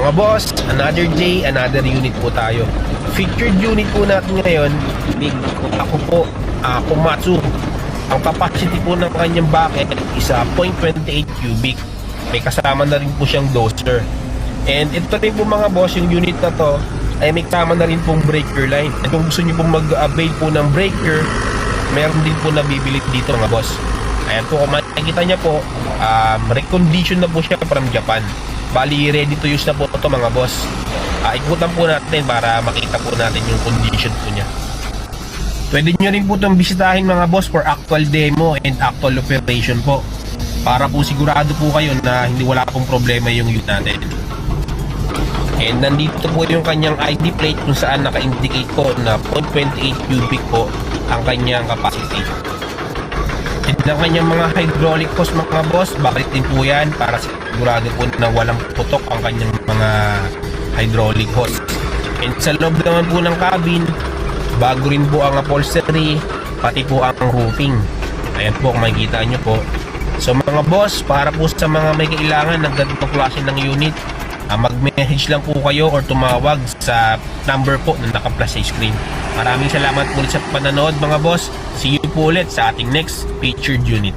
Mga boss, another day, another unit po tayo. Featured unit po natin ngayon, big ako po, Komatsu. Ang capacity po ng kanyang bucket is 0.28 cubic. May kasama na rin po siyang doser. And ito rin po mga boss, yung unit na to ay may kasama na rin pong breaker line. At kung gusto nyo pong mag-avail po ng breaker, meron din po nabibili dito mga boss. Ayan po, kung makikita nyo po, recondition na po siya from Japan. Bali, ready to use na po ito mga boss. Ikutan po natin para makita po natin yung condition po niya. Pwede nyo rin po itong bisitahin mga boss for actual demo and actual operation po. Para po sigurado po kayo na hindi wala pong problema yung unit natin. And nandito po yung kanyang ID plate kung saan naka-indicate po na 0.28 cubic po ang kanyang capacity. And ang kanyang mga hydraulic hose mga boss, bakit din po yan para sigurado po na walang putok ang kanyang mga hydraulic hose. And sa loob naman po ng cabin, bago rin po ang upholstery, pati po ang roofing. Ayan po kung makikita nyo po. So mga boss, para po sa mga may kailangan ng ganitong klase ng unit, mag-message lang po kayo or tumawag sa number po na naka-flash sa screen. Maraming salamat po ulit sa panonood mga boss. See you po ulit sa ating next featured unit.